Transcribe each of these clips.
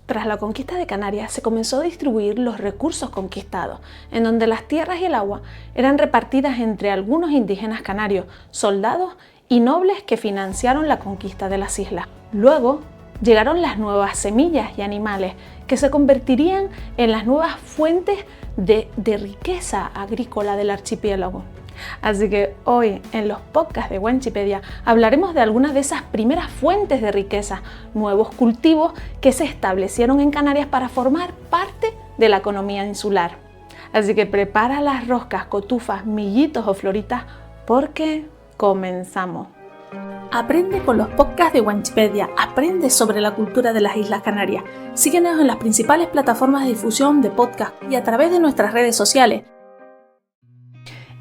Tras la conquista de Canarias se comenzó a distribuir los recursos conquistados, en donde las tierras y el agua eran repartidas entre algunos indígenas canarios, soldados y nobles que financiaron la conquista de las islas. Luego llegaron las nuevas semillas y animales que se convertirían en las nuevas fuentes de riqueza agrícola del archipiélago. Así que hoy en los podcasts de Wanchipedia hablaremos de algunas de esas primeras fuentes de riqueza, nuevos cultivos que se establecieron en Canarias para formar parte de la economía insular. Así que prepara las roscas, cotufas, millitos o floritas porque comenzamos. Aprende con los podcasts de Wanchipedia, aprende sobre la cultura de las Islas Canarias. Síguenos en las principales plataformas de difusión de podcast y a través de nuestras redes sociales.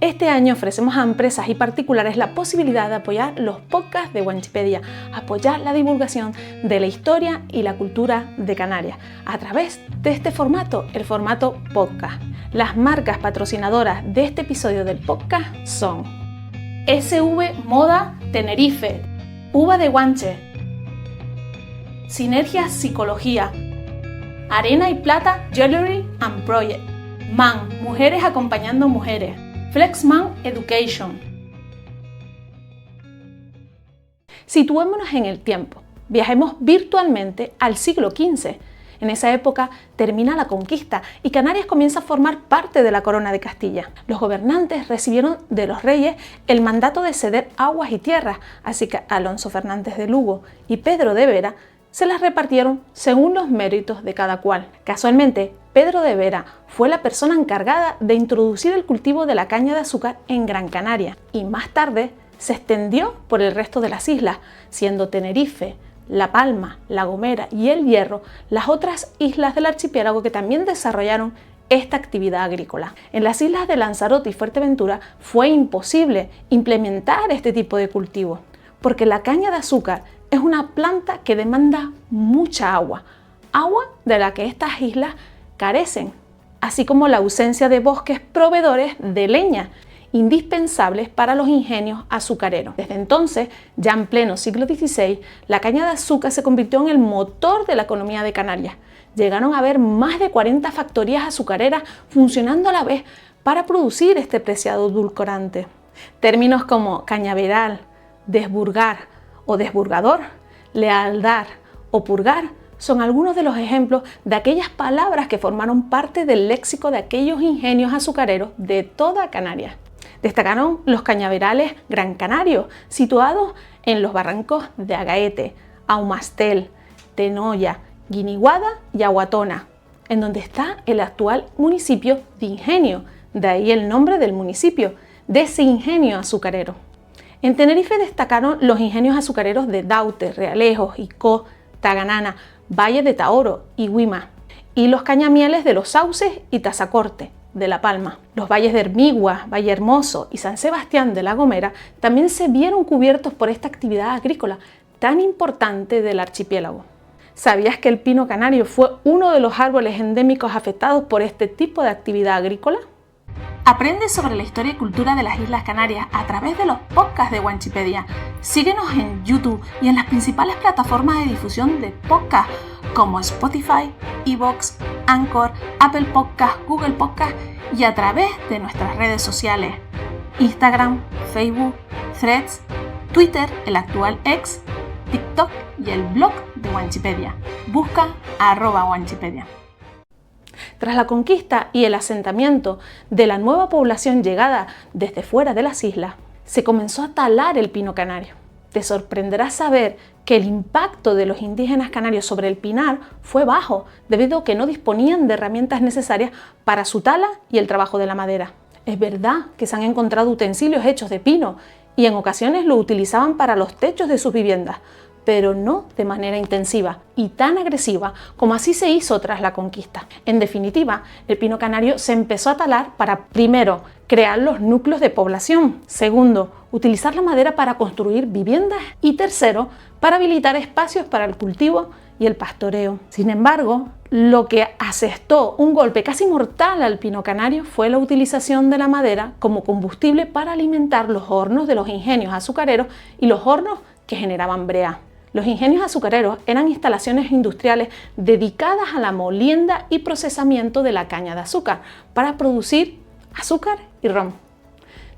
Este año ofrecemos a empresas y particulares la posibilidad de apoyar los podcasts de Wanchipedia, apoyar la divulgación de la historia y la cultura de Canarias a través de este formato, el formato podcast. Las marcas patrocinadoras de este episodio del podcast son SV Moda Tenerife, Uva de Guanche, Sinergia Psicología, Arena y Plata Jewelry and Project, MAN, Mujeres Acompañando Mujeres, Flexman Education. Situémonos en el tiempo. Viajemos virtualmente al siglo XV. En esa época termina la conquista y Canarias comienza a formar parte de la corona de Castilla. Los gobernantes recibieron de los reyes el mandato de ceder aguas y tierras, así que Alonso Fernández de Lugo y Pedro de Vera se las repartieron según los méritos de cada cual. Casualmente, Pedro de Vera fue la persona encargada de introducir el cultivo de la caña de azúcar en Gran Canaria y más tarde se extendió por el resto de las islas, siendo Tenerife, La Palma, La Gomera y El Hierro las otras islas del archipiélago que también desarrollaron esta actividad agrícola. En las islas de Lanzarote y Fuerteventura fue imposible implementar este tipo de cultivo, porque la caña de azúcar es una planta que demanda mucha agua de la que estas islas carecen, así como la ausencia de bosques proveedores de leña, indispensables para los ingenios azucareros. Desde entonces, ya en pleno siglo XVI, la caña de azúcar se convirtió en el motor de la economía de Canarias. Llegaron a haber más de 40 factorías azucareras funcionando a la vez para producir este preciado edulcorante. Términos como cañaveral, desburgar o desburgador, lealdar o purgar son algunos de los ejemplos de aquellas palabras que formaron parte del léxico de aquellos ingenios azucareros de toda Canarias. Destacaron los cañaverales Gran Canario, situados en los barrancos de Agaete, Aumastel, Tenoya, Guiniguada y Aguatona, en donde está el actual municipio de Ingenio, de ahí el nombre del municipio, de ese ingenio azucarero. En Tenerife destacaron los ingenios azucareros de Daute, Realejos, Icó, Taganana, Valle de Taoro y Huima, y los cañamieles de Los Sauces y Tazacorte, de La Palma. Los valles de Hermigua, Valle Hermoso y San Sebastián de La Gomera también se vieron cubiertos por esta actividad agrícola tan importante del archipiélago. ¿Sabías que el pino canario fue uno de los árboles endémicos afectados por este tipo de actividad agrícola? Aprende sobre la historia y cultura de las Islas Canarias a través de los podcasts de Wanchipedia. Síguenos en YouTube y en las principales plataformas de difusión de podcast como Spotify, iVoox, Anchor, Apple Podcast, Google Podcast y a través de nuestras redes sociales: Instagram, Facebook, Threads, Twitter, el actual X, TikTok y el blog de Wanchipedia. Busca @Wanchipedia. Tras la conquista y el asentamiento de la nueva población llegada desde fuera de las islas, se comenzó a talar el pino canario. Te sorprenderá saber que el impacto de los indígenas canarios sobre el pinar fue bajo, debido a que no disponían de herramientas necesarias para su tala y el trabajo de la madera. Es verdad que se han encontrado utensilios hechos de pino y en ocasiones lo utilizaban para los techos de sus viviendas, pero no de manera intensiva y tan agresiva como así se hizo tras la conquista. En definitiva, el pino canario se empezó a talar para, primero, crear los núcleos de población, segundo, utilizar la madera para construir viviendas y tercero, para habilitar espacios para el cultivo y el pastoreo. Sin embargo, lo que asestó un golpe casi mortal al pino canario fue la utilización de la madera como combustible para alimentar los hornos de los ingenios azucareros y los hornos que generaban brea. Los ingenios azucareros eran instalaciones industriales dedicadas a la molienda y procesamiento de la caña de azúcar para producir azúcar y ron.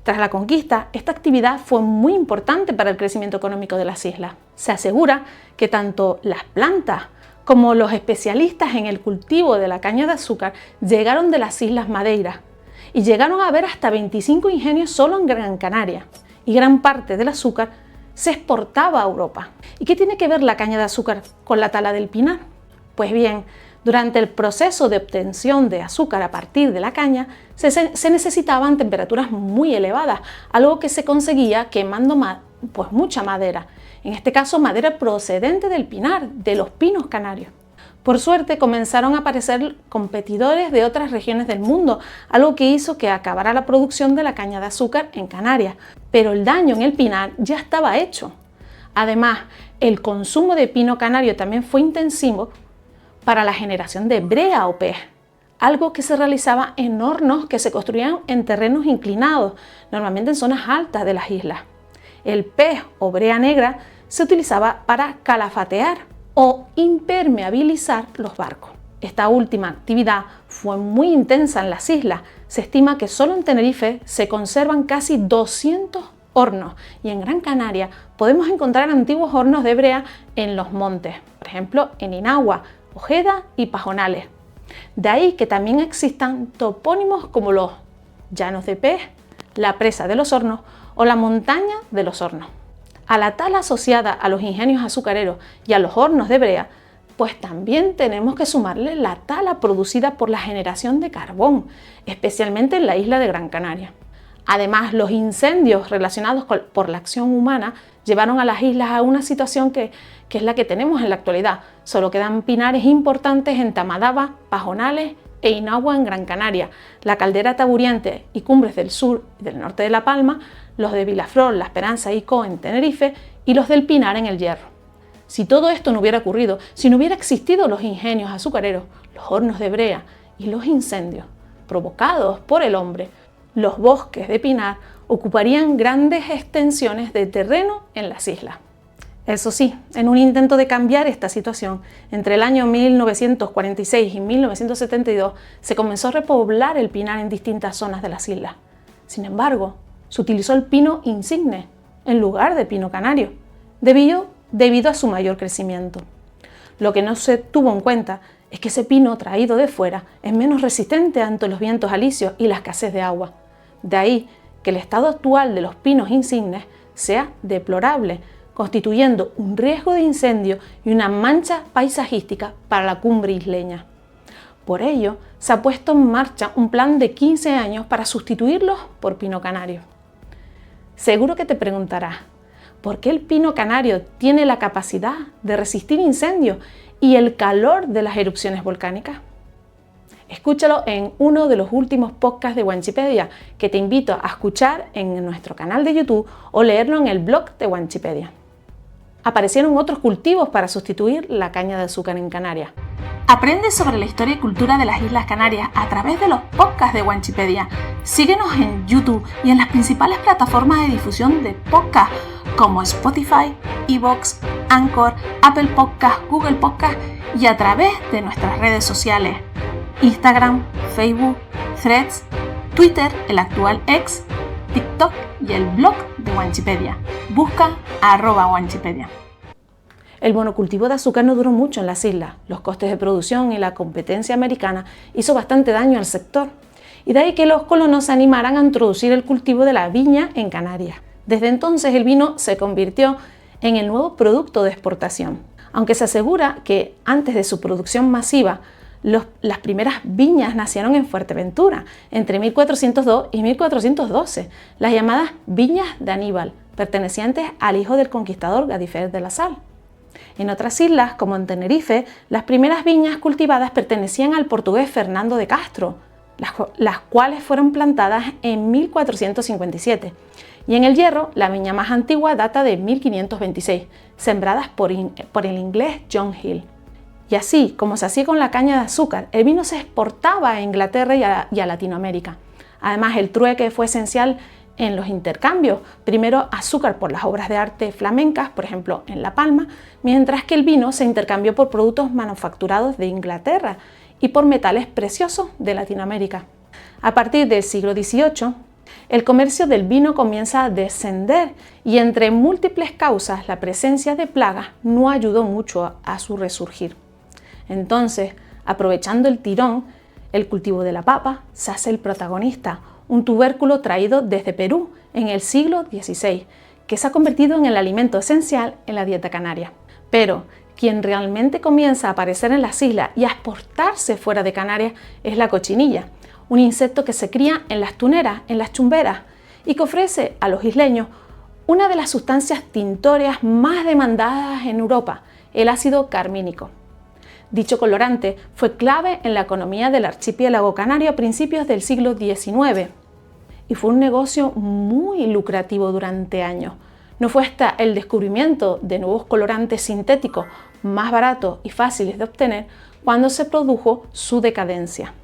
Tras la conquista, esta actividad fue muy importante para el crecimiento económico de las islas. Se asegura que tanto las plantas como los especialistas en el cultivo de la caña de azúcar llegaron de las Islas Madeira y llegaron a haber hasta 25 ingenios solo en Gran Canaria, y gran parte del azúcar se exportaba a Europa. ¿Y qué tiene que ver la caña de azúcar con la tala del pinar? Pues bien, durante el proceso de obtención de azúcar a partir de la caña, se necesitaban temperaturas muy elevadas, algo que se conseguía quemando mucha madera, en este caso madera procedente del pinar, de los pinos canarios. Por suerte comenzaron a aparecer competidores de otras regiones del mundo, algo que hizo que acabara la producción de la caña de azúcar en Canarias, pero el daño en el pinar ya estaba hecho. Además, el consumo de pino canario también fue intensivo para la generación de brea o pez, algo que se realizaba en hornos que se construían en terrenos inclinados, normalmente en zonas altas de las islas. El pez o brea negra se utilizaba para calafatear o impermeabilizar los barcos. Esta última actividad fue muy intensa en las islas. Se estima que solo en Tenerife se conservan casi 200 hornos y en Gran Canaria podemos encontrar antiguos hornos de brea en los montes, por ejemplo en Inagua, Ojeda y Pajonales. De ahí que también existan topónimos como los Llanos de Pez, la Presa de los Hornos o la Montaña de los Hornos. A la tala asociada a los ingenios azucareros y a los hornos de brea, pues también tenemos que sumarle la tala producida por la generación de carbón, especialmente en la isla de Gran Canaria. Además, los incendios relacionados por la acción humana llevaron a las islas a una situación que es la que tenemos en la actualidad. Solo quedan pinares importantes en Tamadaba, Pajonales e Inagua en Gran Canaria, la caldera Taburiente y Cumbres del Sur y del norte de La Palma, los de Vilaflor, La Esperanza y Co en Tenerife y los del Pinar en El Hierro. Si todo esto no hubiera ocurrido, si no hubiera existido los ingenios azucareros, los hornos de brea y los incendios provocados por el hombre, los bosques de pinar ocuparían grandes extensiones de terreno en las islas. Eso sí, en un intento de cambiar esta situación, entre el año 1946 y 1972 se comenzó a repoblar el pinar en distintas zonas de las islas. Sin embargo, se utilizó el pino insigne en lugar de pino canario, debido a su mayor crecimiento. Lo que no se tuvo en cuenta es que ese pino traído de fuera es menos resistente ante los vientos alisios y la escasez de agua. De ahí que el estado actual de los pinos insignes sea deplorable, constituyendo un riesgo de incendio y una mancha paisajística para la cumbre isleña. Por ello, se ha puesto en marcha un plan de 15 años para sustituirlos por pino canario. Seguro que te preguntarás, ¿por qué el pino canario tiene la capacidad de resistir incendios y el calor de las erupciones volcánicas? Escúchalo en uno de los últimos podcasts de Wanchipedia, que te invito a escuchar en nuestro canal de YouTube o leerlo en el blog de Wanchipedia. Aparecieron otros cultivos para sustituir la caña de azúcar en Canarias. Aprende sobre la historia y cultura de las Islas Canarias a través de los podcasts de Wanchipedia. Síguenos en YouTube y en las principales plataformas de difusión de podcast como Spotify, iVoox, Anchor, Apple Podcast, Google Podcast y a través de nuestras redes sociales: Instagram, Facebook, Threads, Twitter, el actual X, TikTok y el blog de Wanchipedia. Busca @Wanchipedia. El monocultivo de azúcar no duró mucho en las islas. Los costes de producción y la competencia americana hizo bastante daño al sector. Y de ahí que los colonos se animaran a introducir el cultivo de la viña en Canarias. Desde entonces el vino se convirtió en el nuevo producto de exportación. Aunque se asegura que antes de su producción masiva, las primeras viñas nacieron en Fuerteventura, entre 1402 y 1412, las llamadas viñas de Aníbal, pertenecientes al hijo del conquistador Gadifer de la Sal. En otras islas, como en Tenerife, las primeras viñas cultivadas pertenecían al portugués Fernando de Castro, las cuales fueron plantadas en 1457. Y en El Hierro, la viña más antigua data de 1526, sembradas por el inglés John Hill. Y así, como se hacía con la caña de azúcar, el vino se exportaba a Inglaterra y a Latinoamérica. Además, el trueque fue esencial en los intercambios. Primero azúcar por las obras de arte flamencas, por ejemplo en La Palma, mientras que el vino se intercambió por productos manufacturados de Inglaterra y por metales preciosos de Latinoamérica. A partir del siglo XVIII, el comercio del vino comienza a descender y entre múltiples causas la presencia de plagas no ayudó mucho a su resurgir. Entonces, aprovechando el tirón, el cultivo de la papa se hace el protagonista, un tubérculo traído desde Perú en el siglo XVI, que se ha convertido en el alimento esencial en la dieta canaria. Pero quien realmente comienza a aparecer en las islas y a exportarse fuera de Canarias es la cochinilla, un insecto que se cría en las tuneras, en las chumberas, y que ofrece a los isleños una de las sustancias tintóreas más demandadas en Europa, el ácido carmínico. Dicho colorante fue clave en la economía del archipiélago canario a principios del siglo XIX y fue un negocio muy lucrativo durante años. No fue hasta el descubrimiento de nuevos colorantes sintéticos más baratos y fáciles de obtener cuando se produjo su decadencia.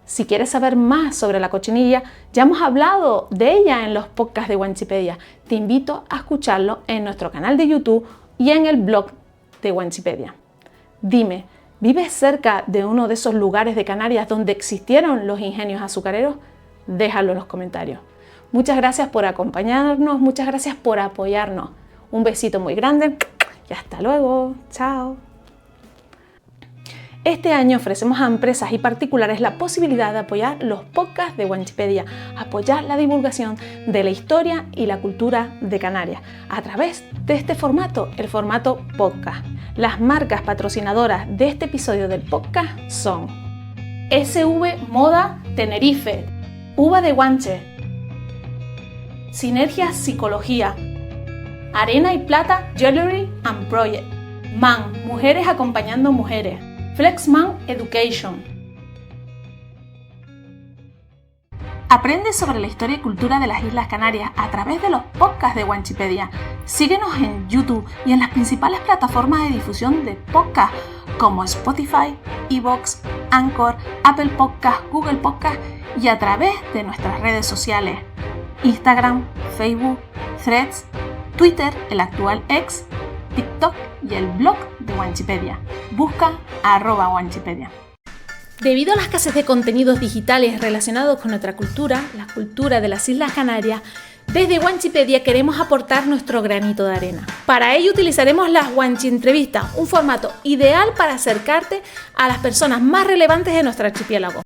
Si quieres saber más sobre la cochinilla, ya hemos hablado de ella en los podcasts de Wanchipedia. Te invito a escucharlo en nuestro canal de YouTube y en el blog de Wanchipedia. Dime, ¿vives cerca de uno de esos lugares de Canarias donde existieron los ingenios azucareros? Déjalo en los comentarios. Muchas gracias por acompañarnos, muchas gracias por apoyarnos. Un besito muy grande y hasta luego. Chao. Este año ofrecemos a empresas y particulares la posibilidad de apoyar los podcasts de Wanchipedia, apoyar la divulgación de la historia y la cultura de Canarias a través de este formato, el formato podcast. Las marcas patrocinadoras de este episodio del podcast son SV Moda Tenerife, Uva de Guanche, Sinergia Psicología, Arena y Plata Jewelry and Project, MAN, Mujeres Acompañando Mujeres, Flexman Education. Aprende sobre la historia y cultura de las Islas Canarias a través de los podcasts de Wanchipedia. Síguenos en YouTube y en las principales plataformas de difusión de podcasts como Spotify, iVoox, Anchor, Apple Podcasts, Google Podcasts y a través de nuestras redes sociales: Instagram, Facebook, Threads, Twitter, el actual X, TikTok y el blog de Wanchipedia. Busca @Wanchipedia. Debido a la escasez de contenidos digitales relacionados con nuestra cultura, la cultura de las Islas Canarias, desde Wanchipedia queremos aportar nuestro granito de arena. Para ello utilizaremos las Wanchi Entrevistas, un formato ideal para acercarte a las personas más relevantes de nuestro archipiélago.